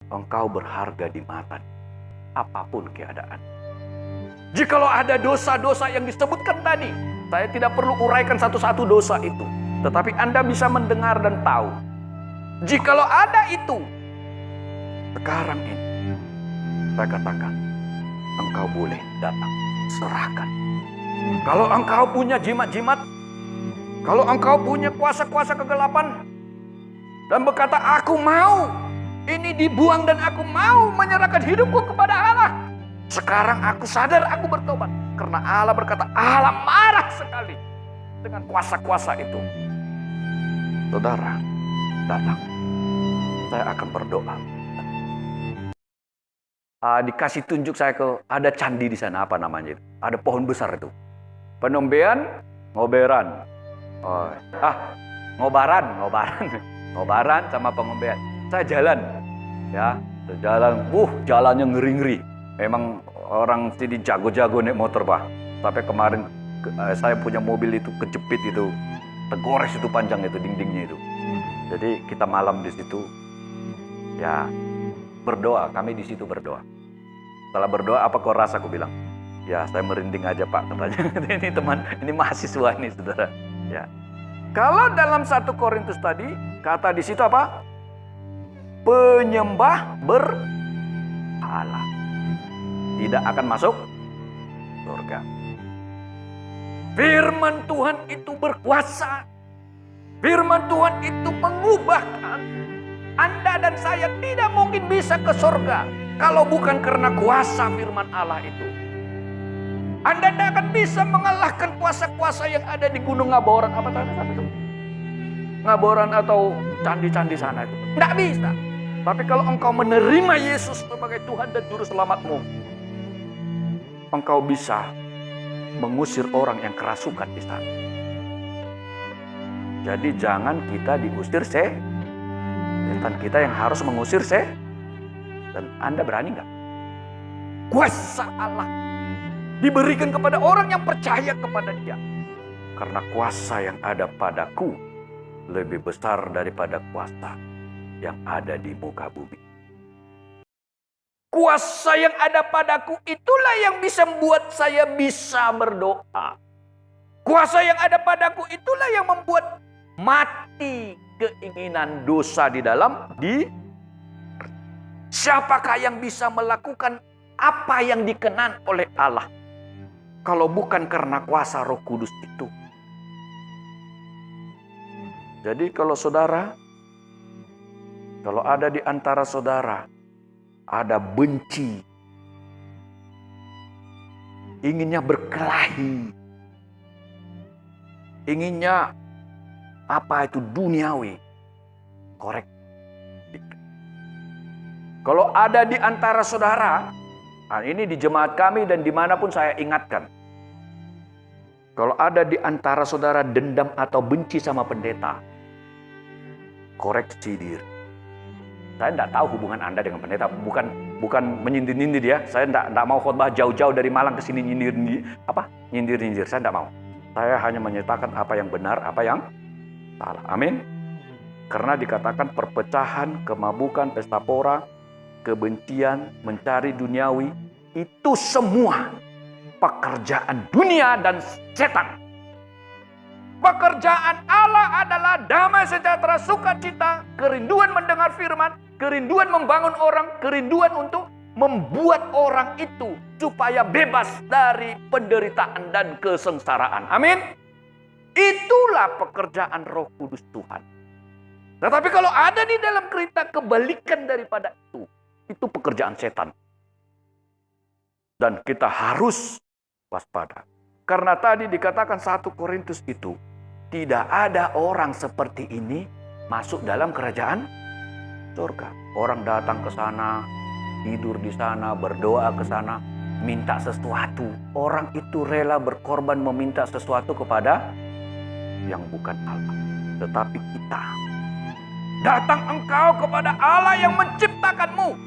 engkau berharga di mata apapun keadaan. Jikalau ada dosa-dosa yang disebutkan tadi, saya tidak perlu uraikan satu-satu dosa itu. Tetapi Anda bisa mendengar dan tahu. Jikalau ada itu, sekarang ini, saya katakan, engkau boleh datang, serahkan. Kalau engkau punya jimat-jimat, kalau engkau punya kuasa-kuasa kegelapan, dan berkata, aku mau ini dibuang dan aku mau menyerahkan hidupku kepada Allah. Sekarang aku sadar, aku bertobat. Karena Allah berkata, Allah marah sekali dengan kuasa-kuasa itu. Saudara, datang. Saya akan berdoa. Dikasih tunjuk saya ada candi di sana, apa namanya itu? Ada pohon besar itu. Penombean, ngobaran sama pengombean. Saya jalan, ya, jalannya ngeri-ngeri. Memang orang sini jago-jago naik motor, Pak. Sampai kemarin saya punya mobil itu kejepit itu, tegores itu panjang itu dindingnya itu. Jadi kita malam di situ, ya berdoa. Kami di situ berdoa. Setelah berdoa, apa kau rasa? Aku bilang, ya saya merinding aja, Pak, katanya. Ini teman, ini mahasiswa nih, saudara. Ya. Kalau dalam 1 Korintus tadi, kata di situ apa? Penyembah berhala tidak akan masuk surga. Firman Tuhan itu berkuasa. Firman Tuhan itu mengubahkan. Anda dan saya tidak mungkin bisa ke surga kalau bukan karena kuasa firman Allah itu. Anda tidak akan bisa mengalahkan kuasa-kuasa yang ada di Gunung Ngaboran. Apa tadi itu? Ngaboran atau candi-candi sana itu. Tidak bisa. Tapi kalau engkau menerima Yesus sebagai Tuhan dan Juru Selamatmu, engkau bisa mengusir orang yang kerasukan di sana. Jadi jangan kita diusir setan, kita yang harus mengusir setan. Dan Anda berani nggak? Kuasa Allah diberikan kepada orang yang percaya kepada Dia. Karena kuasa yang ada padaku lebih besar daripada kuasa yang ada di muka bumi. Kuasa yang ada padaku itulah yang bisa membuat saya bisa berdoa. Kuasa yang ada padaku itulah yang membuat mati keinginan dosa di dalam diri. Siapakah yang bisa melakukan apa yang dikenan oleh Allah kalau bukan karena kuasa Roh Kudus itu? Jadi kalau saudara, kalau ada di antara saudara ada benci, inginnya berkelahi, inginnya apa itu duniawi, korek. Kalau ada di antara saudara, ini di jemaat kami dan dimanapun saya ingatkan, kalau ada di antara saudara dendam atau benci sama pendeta, koreksi diri. Saya tidak tahu hubungan Anda dengan pendeta, bukan menyindir-nyindir ya. Saya tidak mau khotbah jauh-jauh dari Malang ke sini nyindir-nyindir. Saya tidak mau. Saya hanya menyatakan apa yang benar, apa yang salah. Amin. Karena dikatakan perpecahan, kemabukan, pesta pora, kebencian, mencari duniawi, itu semua pekerjaan dunia dan setan. Pekerjaan Allah adalah damai sejahtera, sukacita, kerinduan mendengar firman, kerinduan membangun orang, kerinduan untuk membuat orang itu supaya bebas dari penderitaan dan kesengsaraan. Amin. Itulah pekerjaan Roh Kudus Tuhan. Tetapi kalau ada di dalam cerita kebalikan daripada itu pekerjaan setan. Dan kita harus waspada. Karena tadi dikatakan 1 Korintus itu, tidak ada orang seperti ini masuk dalam kerajaan surga. Orang datang ke sana, tidur di sana, berdoa ke sana, minta sesuatu. Orang itu rela berkorban meminta sesuatu kepada yang bukan Allah. Tetapi kita, datang engkau kepada Allah yang menciptakanmu.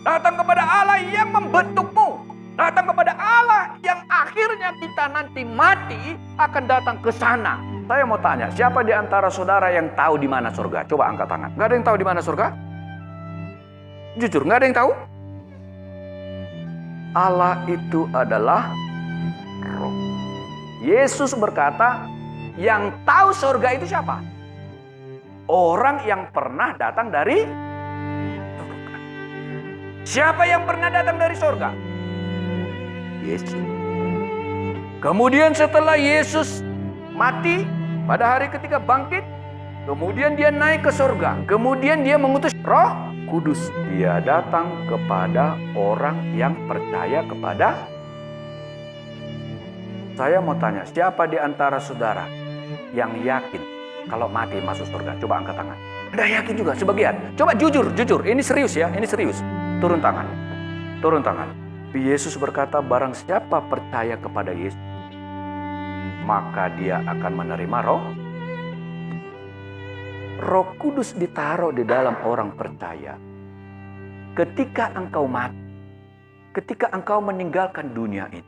Datang kepada Allah yang membentukmu. Datang kepada Allah yang akhirnya kita nanti mati akan datang ke sana. Saya mau tanya, siapa di antara saudara yang tahu di mana surga? Coba angkat tangan. Gak ada yang tahu di mana surga? Jujur, nggak ada yang tahu? Allah itu adalah roh. Yesus berkata, yang tahu surga itu siapa? Orang yang pernah datang dari surga. Siapa yang pernah datang dari surga? Yesus. Kemudian setelah Yesus mati, pada hari ketiga bangkit, kemudian dia naik ke surga. Kemudian dia mengutus Roh Kudus. Dia datang kepada orang yang percaya kepada. Saya mau tanya, siapa di antara saudara yang yakin kalau mati masuk surga? Coba angkat tangan. Ada yakin juga sebagian. Coba jujur. Ini serius ya, ini serius. Turun tangan. Yesus berkata, barang siapa percaya kepada Yesus, maka dia akan menerima Roh Kudus ditaruh di dalam orang percaya. Ketika engkau mati, ketika engkau meninggalkan dunia ini,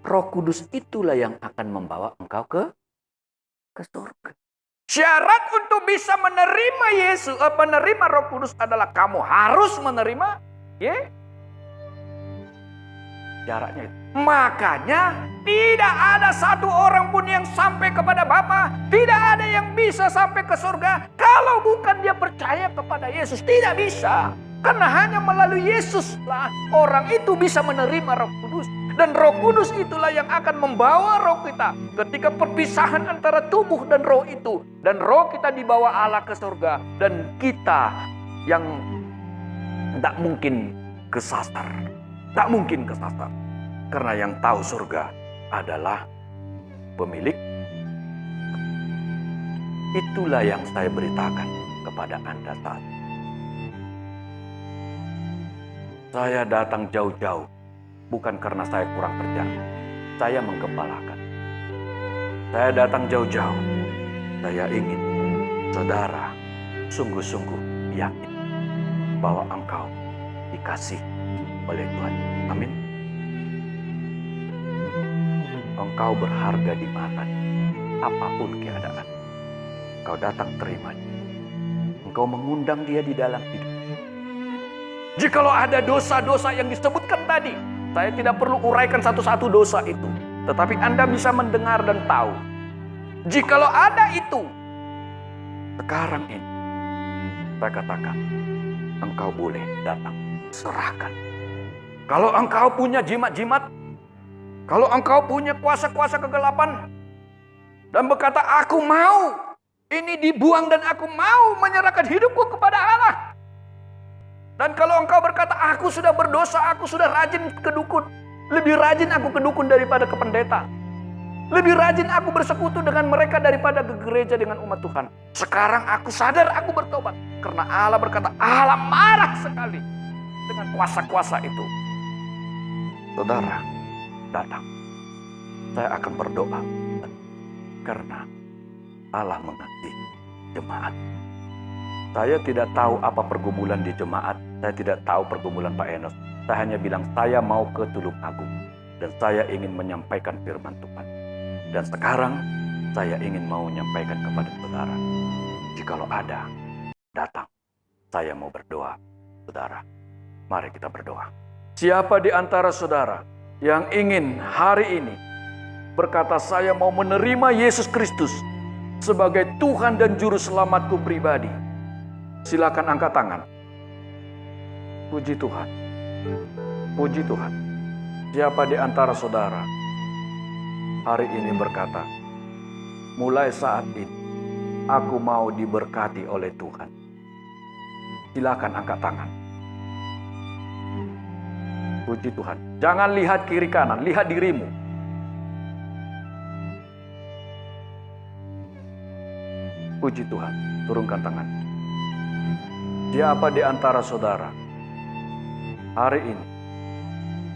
Roh Kudus itulah yang akan membawa engkau ke surga. Syarat untuk bisa menerima menerima Roh Kudus adalah kamu harus menerima syaratnya itu. Makanya tidak ada satu orang pun yang sampai kepada Bapa, tidak ada yang bisa sampai ke surga kalau bukan dia percaya kepada Yesus. Tidak bisa. Karena hanya melalui Yesuslah orang itu bisa menerima Roh Kudus. Dan Roh Kudus itulah yang akan membawa roh kita ketika perpisahan antara tubuh dan roh itu. Dan roh kita dibawa Allah ke surga. Dan kita yang tak mungkin kesasar. Tak mungkin kesasar. Karena yang tahu surga adalah pemilik. Itulah yang saya beritakan kepada Anda saat ini. Saya datang jauh-jauh. Bukan karena saya kurang percaya. Saya menggembalakan. Saya datang jauh-jauh. Saya ingin saudara sungguh-sungguh yakin bahwa engkau dikasih oleh Tuhan. Amin. Engkau berharga di mata apapun keadaan. Engkau datang terima dia. Engkau mengundang dia di dalam hidup. Jikalau ada dosa-dosa yang disebutkan tadi, saya tidak perlu uraikan satu-satu dosa itu. Tetapi Anda bisa mendengar dan tahu. Jikalau ada itu, sekarang ini, saya katakan, engkau boleh datang, serahkan. Kalau engkau punya jimat-jimat, kalau engkau punya kuasa-kuasa kegelapan, dan berkata, aku mau, ini dibuang dan aku mau menyerahkan hidupku kepada Allah. Dan kalau engkau berkata, aku sudah berdosa, aku sudah rajin ke dukun. Lebih rajin aku ke dukun daripada ke pendeta. Lebih rajin aku bersekutu dengan mereka daripada ke gereja dengan umat Tuhan. Sekarang aku sadar aku bertobat. Karena Allah berkata, Allah marah sekali dengan kuasa-kuasa itu. Saudara, datang. Saya akan berdoa. Karena Allah mengasihi jemaat. Saya tidak tahu apa pergumulan di jemaat. Saya tidak tahu pergumulan Pak Enos. Saya hanya bilang saya mau ke Tulung Agung. Dan saya ingin menyampaikan firman Tuhan. Dan sekarang saya ingin mau menyampaikan kepada saudara. Jikalau ada, datang. Saya mau berdoa, saudara. Mari kita berdoa. Siapa di antara saudara yang ingin hari ini berkata saya mau menerima Yesus Kristus sebagai Tuhan dan Juru Selamatku pribadi? Silakan angkat tangan. Puji Tuhan. Puji Tuhan. Siapa di antara saudara hari ini berkata, mulai saat ini aku mau diberkati oleh Tuhan? Silakan angkat tangan. Puji Tuhan. Jangan lihat kiri kanan, lihat dirimu. Puji Tuhan. Turunkan tangan. Siapa di antara saudara hari ini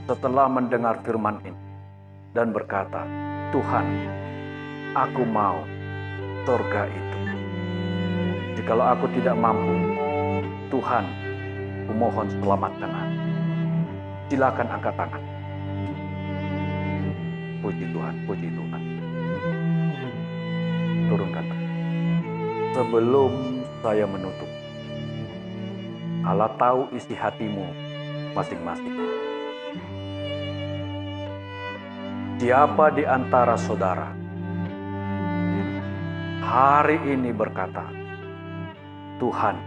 setelah mendengar firman ini dan berkata, Tuhan, aku mau surga itu. Jikalau aku tidak mampu, Tuhan, kumohon selamatkan aku. Silakan angkat tangan. Puji Tuhan, puji Tuhan. Turunkan tangan. Sebelum saya menutup, Allah tahu isi hatimu masing-masing. Siapa di antara saudara hari ini berkata, Tuhan,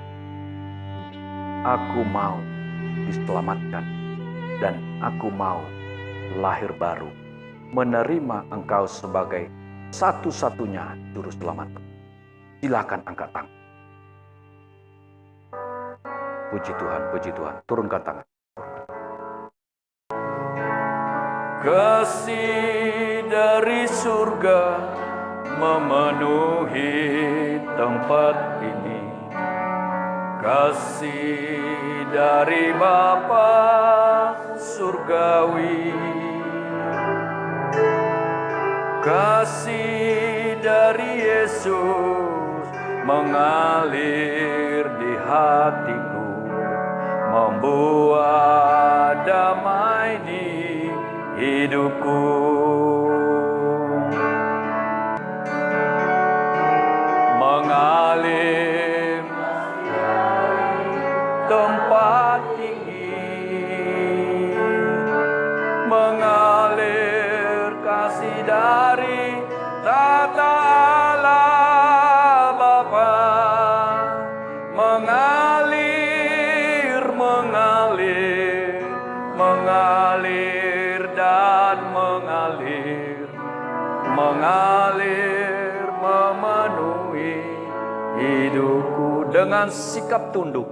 aku mau diselamatkan dan aku mau lahir baru, menerima Engkau sebagai satu-satunya juru selamat. Silakan angkat tangan. Puji Tuhan, turunkan tangan. Kasih dari surga memenuhi tempat ini. Kasih dari Bapa surgawi. Kasih dari Yesus mengalir di hatiku, membuat damai di hidupku. Mengalir tempat tinggi, mengalir kasih dari tata Allah Bapa, mengalir dan mengalir memenuhi hidupku. Dengan sikap tunduk